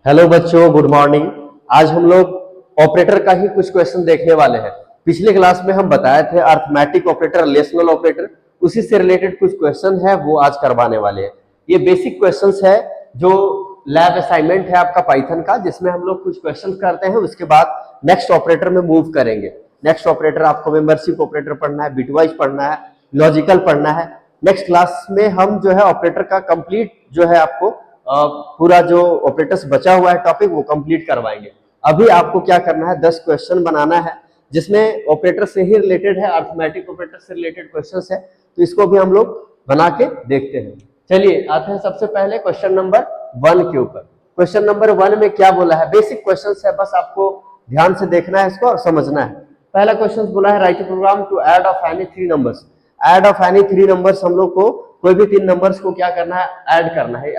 Hello बच्चों, good morning. आज हम लोग ऑपरेटर का ही कुछ क्वेश्चन देखने वाले हैं। पिछले क्लास में हम बताए थे अर्थमेटिक ऑपरेटर, रिलेशनल ऑपरेटर, उसी से रिलेटेड कुछ क्वेश्चन है वो आज करवाने वाले हैं। ये बेसिक क्वेश्चंस है जो लैब असाइनमेंट है आपका पाइथन का, जिसमें हम लोग कुछ क्वेश्चन करते हैं, उसके बाद नेक्स्ट ऑपरेटर में मूव करेंगे। नेक्स्ट ऑपरेटर आपको मेंबरशिप ऑपरेटर पढ़ना है, बिटवाइज पढ़ना है, लॉजिकल पढ़ना है। नेक्स्ट क्लास में हम जो है ऑपरेटर का कंप्लीट जो है आपको पूरा जो ऑपरेटर्स बचा हुआ है टॉपिक वो कंप्लीट करवाएंगे। अभी आपको क्या करना है, 10 क्वेश्चन बनाना है जिसमें ऑपरेटर से ही रिलेटेड है, अर्थमेटिक ऑपरेटर से रिलेटेड क्वेश्चंस है, तो इसको भी हम लोग बना के देखते हैं। चलिए आते हैं सबसे पहले क्वेश्चन नंबर 1 के ऊपर। क्वेश्चन नंबर 1 में क्या बोला है, बेसिक क्वेश्चन है, बस आपको ध्यान से देखना है इसको और समझना है। पहला क्वेश्चन बोला है write program to add of any 3 numbers. Add of any 3 numbers, हम लोग को कोई भी 3 नंबर्स को क्या करना है, ऐड करना है।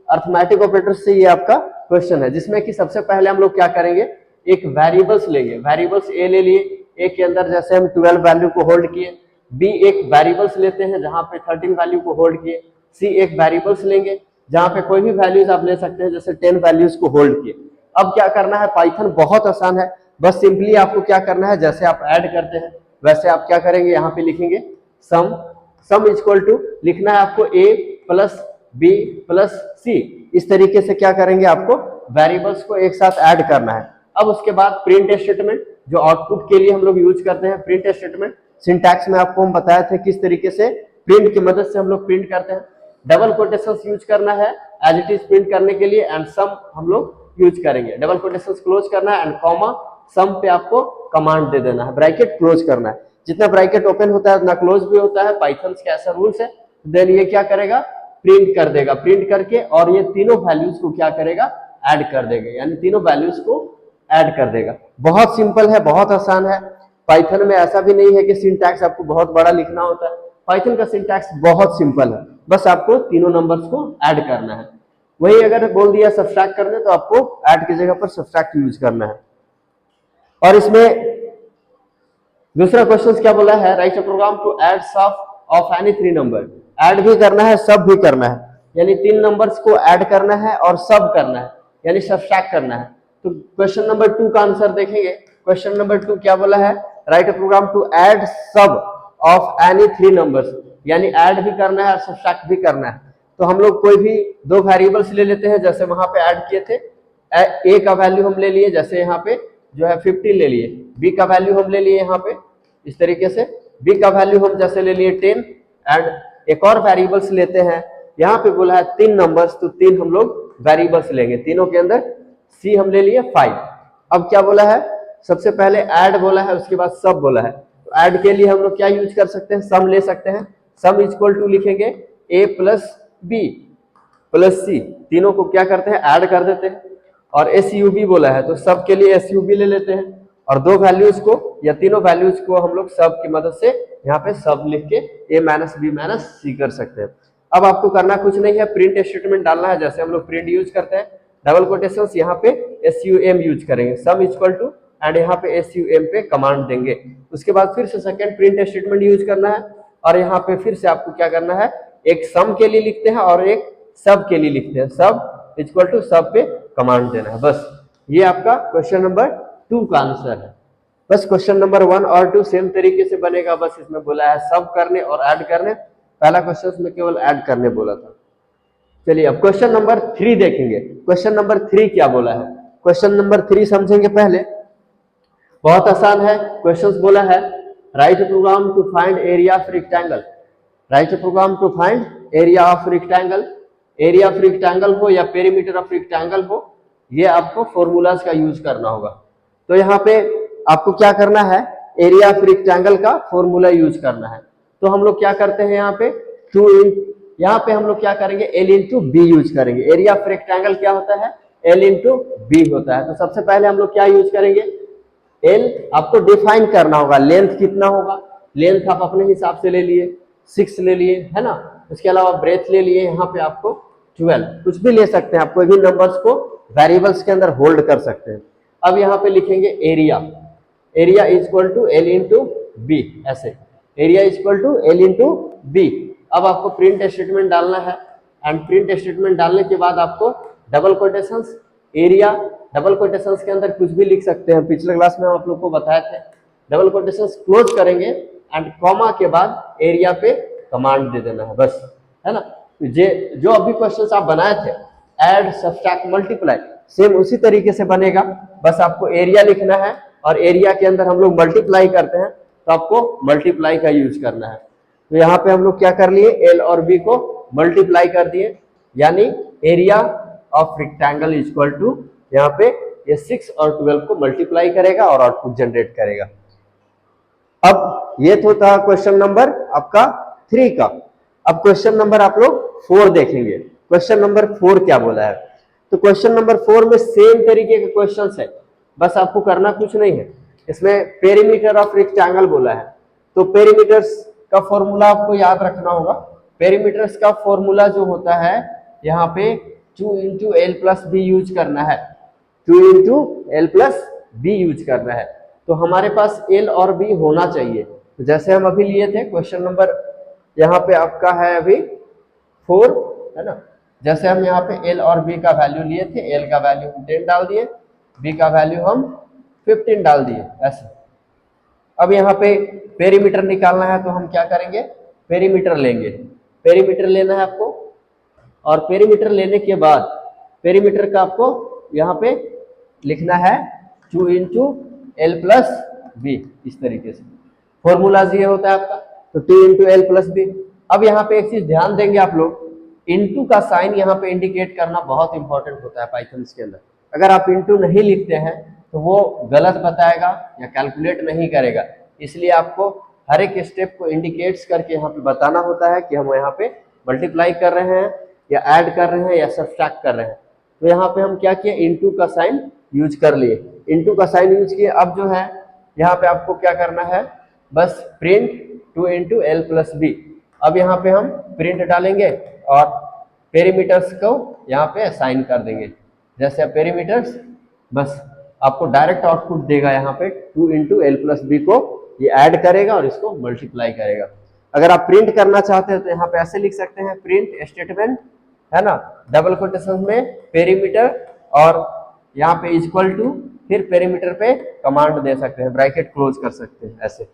अर्थमेटिक ऑपरेटर से ये आपका क्वेश्चन है, जिसमें कि सबसे पहले हम लोग क्या करेंगे, एक वेरिएबल्स लेंगे। वेरिएबल्स ए ले लिए, ए के अंदर जैसे हम 12 वैल्यू को होल्ड किए, बी एक वेरिएबल्स लेते हैं जहां पे 13 वैल्यू को होल्ड किए, सी एक वेरिएबल्स लेंगे जहां पे कोई भी वैल्यूज आप ले सकते हैं, जैसे 10 वैल्यूज को होल्ड किए। अब क्या करना है, पाइथन बहुत आसान है, बस सिंपली आपको क्या करना है, जैसे आप ऐड करते हैं वैसे आप क्या करेंगे, यहाँ पे लिखेंगे सम इक्वल टू लिखना है आपको a प्लस बी प्लस सी। इस तरीके से क्या करेंगे, आपको वेरिएबल्स को एक साथ ऐड करना है। अब उसके बाद प्रिंट स्टेटमेंट, जो आउटपुट के लिए हम लोग यूज करते हैं, प्रिंट स्टेटमेंट सिंटैक्स में आपको हम बताए थे किस तरीके से प्रिंट की मदद से हम लोग प्रिंट करते हैं। डबल कोटेशंस यूज करना है एज इट इज प्रिंट करने के लिए, एंड सम हम लोग यूज करेंगे। डबल कोटेशंस क्लोज करना है एंड कॉमा सम पे आपको कमांड दे देना है, ब्रैकेट क्लोज करना है। जितना ब्रैकेट ओपन होता है उतना क्लोज भी होता है, पाइथन के ऐसा रूल्स है। देन ये क्या करेगा, प्रिंट कर देगा, प्रिंट करके और ये तीनों वैल्यूज को क्या करेगा, ऐड कर देगा, यानी तीनों वैल्यूज को ऐड कर देगा। बहुत सिंपल है, बहुत आसान है। पाइथन में ऐसा भी नहीं है कि सिंटैक्स आपको बहुत बड़ा लिखना होता है, पाइथन का सिंटैक्स बहुत सिंपल है, बस आपको तीनों नंबर्स को ऐड करना है। वही अगर बोल दिया सब्सट्रैक्ट करने, तो आपको ऐड की जगह पर सब्सट्रैक्ट यूज करना है। और इसमें दूसरा क्वेश्चन क्या बोला है, write a program to add sub of any 3 number. Add भी करना है, सब भी करना है, यानी 3 नंबर्स को ऐड करना है और सब करना है, यानी सब्सट्रैक्ट करना है। तो क्वेश्चन नंबर 2 का आंसर देखेंगे। क्वेश्चन नंबर 2 क्या बोला है, write a program to add sub of any 3 numbers, यानी ऐड भी करना है और सब्सट्रैक्ट भी करना है। तो हम लोग कोई भी 2 वेरिएबल्स ले लेते हैं, जैसे वहां पे ऐड किए थे, ए का वैल्यू हम ले लिए, जैसे यहाँ पे जो है 15 ले लिए, बी का वैल्यू हम ले लिए यहाँ पे इस तरीके से, बी का वैल्यू हम जैसे ले लिए 10, एंड एक और वेरिएबल्स लेते हैं, यहाँ पे बोला है 3 नंबर्स, तो 3 हम लोग वेरिएबल्स लेंगे, तीनों के अंदर सी हम ले लिए 5। अब क्या बोला है, सबसे पहले ऐड बोला है, उसके बाद सब बोला है। तो ऐड के लिए हम लोग क्या यूज कर सकते हैं, सम ले सकते हैं। सम इक्वल टू लिखेंगे ए प्लस बी प्लस सी, तीनों को क्या करते हैं, ऐड कर देते हैं। और एसयूबी बोला है, तो सब के लिए एसयूबी ले लेते हैं, और 2 वैल्यूज को या तीनों वैल्यूज को हम लोग सब की मदद से यहाँ पे सब लिख के ए माइनस बी माइनस सी कर सकते हैं। अब आपको करना कुछ नहीं है, प्रिंट स्टेटमेंट डालना है, जैसे हम लोग प्रिंट यूज करते हैं, डबल कोटेशंस यहाँ पे एसयूएम यूज करेंगे, सम इक्वल टू एंड यहाँ पे एसयूएम पे कमांड देंगे। उसके बाद फिर से सेकंड प्रिंट स्टेटमेंट यूज करना है, और यहाँ पे फिर से आपको क्या करना है, एक सम के लिए लिखते हैं और एक सब के लिए लिखते हैं, सब इक्वल टू सब पे कमांड देना है। बस ये आपका क्वेश्चन नंबर 2 का आंसर है। बस क्वेश्चन नंबर 1 और 2 सेम तरीके से बनेगा, बस इसमें बोला है सब करने और ऐड करने, पहला क्वेश्चन में केवल ऐड करने बोला था। चलिए अब क्वेश्चन नंबर 3 देखेंगे। क्वेश्चन नंबर 3 क्या बोला है, क्वेश्चन नंबर 3 समझेंगे पहले, बहुत आसान है। क्वेश्चन बोला है write program to find area of rectangle. Write program to find area of rectangle. Area of rectangle हो या पेरीमीटर ऑफ रेक्टेंगल हो, ये आपको फॉर्मूलाज का यूज करना होगा। तो यहाँ पे आपको क्या करना है, एरिया ऑफ रेक्टेंगल का फॉर्मूला यूज करना है। तो हम लोग क्या करते हैं, यहाँ पे यहाँ पे हम लोग क्या करेंगे, एल इंटू बी यूज करेंगे। एरिया ऑफ रेक्टेंगल क्या होता है, एल इंटू बी होता है। तो सबसे पहले हम लोग क्या यूज करेंगे, एल आपको डिफाइन करना होगा, लेंथ कितना होगा, लेंथ आप अपने हिसाब से ले लिए, 6 ले लिए, है ना। उसके अलावा ब्रेथ ले लिए, यहाँ पे आपको 12, कुछ भी ले सकते हैं आप, कोई भी नंबर्स को वेरिएबल्स के अंदर होल्ड कर सकते हैं। अब यहाँ पे लिखेंगे area, area equal to L into B, ऐसे area equal to L into B. अब आपको प्रिंट स्टेटमेंट डालना है, एंड प्रिंट स्टेटमेंट डालने के बाद आपको double quotations area, double quotations के अंदर कुछ भी लिख सकते हैं, पिछले क्लास में हम आप लोग को बताए थे। डबल कोटेशंस क्लोज करेंगे एंड कॉमा के बाद एरिया पे कमांड दे देना है, बस, है ना। जो अभी क्वेश्चंस आप बनाए थे ऐड सब्सट्रैक्ट मल्टीप्लाई, सेम उसी तरीके से बनेगा, बस आपको एरिया लिखना है और एरिया के अंदर हम लोग मल्टीप्लाई करते हैं तो आपको मल्टीप्लाई का यूज करना है। तो यहाँ पे हम लोग क्या कर लिए, एल और बी को मल्टीप्लाई कर दिए, यानी area of rectangle equal to, यहाँ पे ये 6 और 12 को मल्टीप्लाई करेगा और आउटपुट जनरेट करेगा। अब ये तो था क्वेश्चन नंबर आपका 3 का। अब क्वेश्चन नंबर आप लोग 4 देखेंगे। क्वेश्चन नंबर 4 क्या बोला है, तो क्वेश्चन नंबर 4 में सेम तरीके के क्वेश्चंस है, बस आपको करना कुछ नहीं है। इसमें पेरीमीटर ऑफ रेक्टेंगल बोला है, तो पेरीमीटर्स का फॉर्मूला आपको याद रखना होगा। पेरीमीटर्स का फॉर्मूला जो होता है यहाँ पे 2 into L plus B use करना है, 2 into L plus B use करना है। तो हमारे पास एल और बी होना चाहिए, तो जैसे हम अभी लिए थे क्वेश्चन नंबर यहाँ पे आपका है अभी 4, है ना। जैसे हम यहाँ पे एल और बी का वैल्यू लिए थे, एल का वैल्यू हम 10 डाल दिए, बी का वैल्यू हम 15 डाल दिए, ऐसे। अब यहाँ पे पेरीमीटर निकालना है तो हम क्या करेंगे, पेरीमीटर लेंगे, पेरीमीटर लेना है आपको, और पेरीमीटर लेने के बाद पेरीमीटर का आपको यहाँ पे लिखना है 2 इंटू एल प्लस बी, इस तरीके से फॉर्मूला ये होता है आपका, तो 2 इंटू एल प्लस बी। अब यहाँ पे एक चीज ध्यान देंगे आप लोग, इंटू का साइन यहाँ पे इंडिकेट करना बहुत इंपॉर्टेंट होता है पाइथन के अंदर। अगर आप इंटू नहीं लिखते हैं तो वो गलत बताएगा या कैलकुलेट नहीं करेगा, इसलिए आपको हर एक स्टेप को इंडिकेट्स करके यहाँ पे बताना होता है कि हम यहाँ पे मल्टीप्लाई कर रहे हैं या ऐड कर रहे हैं या सब्ट्रैक्ट कर रहे हैं। तो यहाँ पे हम क्या किए, इंटू का साइन यूज कर लिए, इंटू का साइन यूज किए। अब जो है यहाँ पे आपको क्या करना है, बस print 2 into L plus B. अब यहाँ पे हम प्रिंट डालेंगे और पेरीमीटर्स को यहाँ पे असाइन कर देंगे, जैसे पेरीमीटर्स, बस आपको डायरेक्ट आउटपुट देगा यहाँ पे 2 इंटू एल प्लस बी को ये ऐड करेगा और इसको मल्टीप्लाई करेगा। अगर आप प्रिंट करना चाहते हो तो यहाँ पे ऐसे लिख सकते हैं, प्रिंट स्टेटमेंट, है ना, डबल कोटेशन में पेरीमीटर और यहाँ पे इक्वल टू, फिर पेरीमीटर पे कमांड दे सकते हैं, ब्रैकेट क्लोज कर सकते हैं, ऐसे,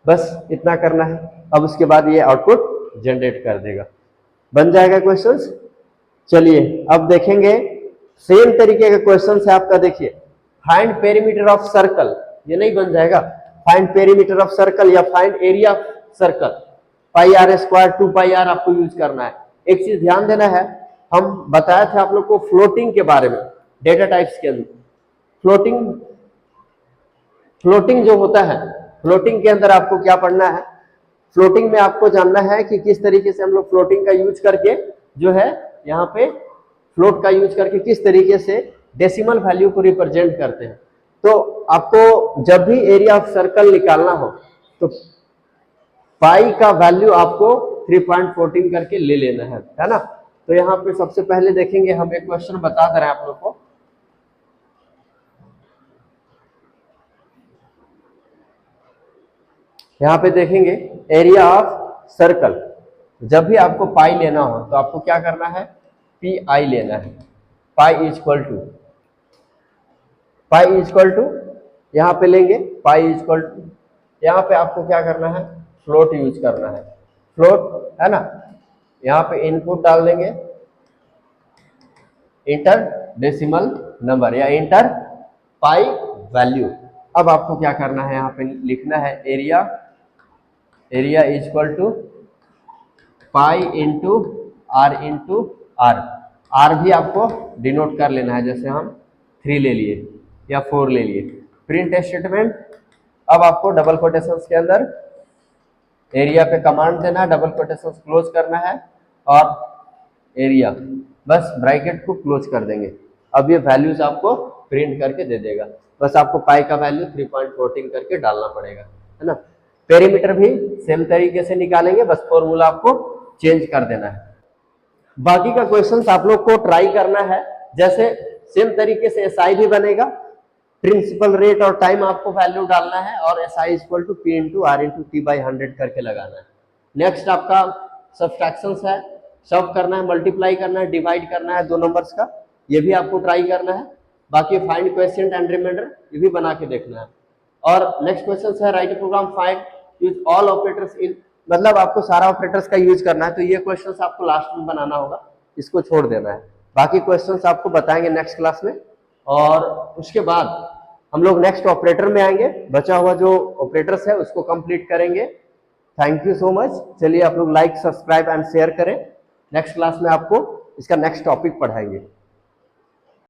बस इतना करना है। अब उसके बाद ये आउटपुट जनरेट कर देगा, बन जाएगा क्वेश्चंस। चलिए अब देखेंगे सेम तरीके का क्वेश्चन है आपका, देखिए फाइंड पेरीमीटर ऑफ सर्कल, ये नहीं बन जाएगा, फाइंड पेरीमीटर ऑफ सर्कल या find area of circle, pi R square 2 pi R आपको यूज करना है। एक चीज ध्यान देना है, हम बताया था आप लोग को फ्लोटिंग के बारे में डेटा टाइप्स के अंदर, फ्लोटिंग जो होता है, फ्लोटिंग के अंदर आपको क्या पढ़ना है, फ्लोटिंग में आपको जानना है कि किस तरीके से हम लोग फ्लोटिंग का यूज करके जो है यहाँ पे फ्लोट का यूज करके किस तरीके से डेसिमल वैल्यू को रिप्रेजेंट करते हैं। तो आपको जब भी एरिया ऑफ सर्कल निकालना हो तो पाई का वैल्यू आपको 3.14 करके ले लेना है ना। तो यहाँ पे सबसे पहले देखेंगे, हम एक क्वेश्चन बता दे रहे हैं आप लोग को, यहाँ पे देखेंगे एरिया ऑफ सर्कल, जब भी आपको पाई लेना हो तो आपको क्या करना है, पी आई लेना है, पाई इक्वल टू यहाँ पे लेंगे, पाई इक्वल टू, यहाँ पे आपको क्या करना है, फ्लोट यूज करना है, फ्लोट, है ना। यहाँ पे इनपुट डाल देंगे इंटर डेसिमल नंबर या इंटर पाई वैल्यू। अब आपको क्या करना है, यहाँ पे लिखना है area equal to pi into R, R भी आपको डिनोट कर लेना है, जैसे हम 3 ले लिए या 4 ले लिए। प्रिंट स्टेटमेंट, अब आपको डबल कोटेशंस के अंदर एरिया पे कमांड देना है, डबल कोटेशंस क्लोज करना है और एरिया, बस ब्रैकेट को क्लोज कर देंगे। अब ये वैल्यूज आपको प्रिंट करके दे देगा, बस आपको पाई का वैल्यू 3.14 करके डालना पड़ेगा, है ना। पेरीमीटर भी सेम तरीके से निकालेंगे, बस फॉर्मूला आपको चेंज कर देना है। बाकी का क्वेश्चंस आप लोग को ट्राई करना है, जैसे सेम तरीके से एसआई भी बनेगा, प्रिंसिपल रेट और टाइम आपको वैल्यू डालना है और SI equal to P into R into T by 100 करके लगाना है। नेक्स्ट आपका सब्सट्रैक्शंस है, सब करना है, मल्टीप्लाई करना है, डिवाइड करना है दो नंबर्स का, ये भी आपको ट्राई करना है। बाकी फाइंड क्वेश्चन एंड रिमाइंडर ये भी बना के देखना है। और नेक्स्ट क्वेश्चन है write program find use all operators in, मतलब आपको सारा ऑपरेटर्स का यूज करना है, तो ये क्वेश्चंस आपको लास्ट में बनाना होगा, इसको छोड़ देना है। बाकी क्वेश्चंस आपको बताएंगे नेक्स्ट क्लास में, और उसके बाद हम लोग नेक्स्ट ऑपरेटर में आएंगे, बचा हुआ जो ऑपरेटर्स है उसको कंप्लीट करेंगे। Thank you so much. चलिए आप लोग लाइक, सब्सक्राइब एंड शेयर करें। नेक्स्ट क्लास में आपको इसका नेक्स्ट टॉपिक पढ़ाएंगे।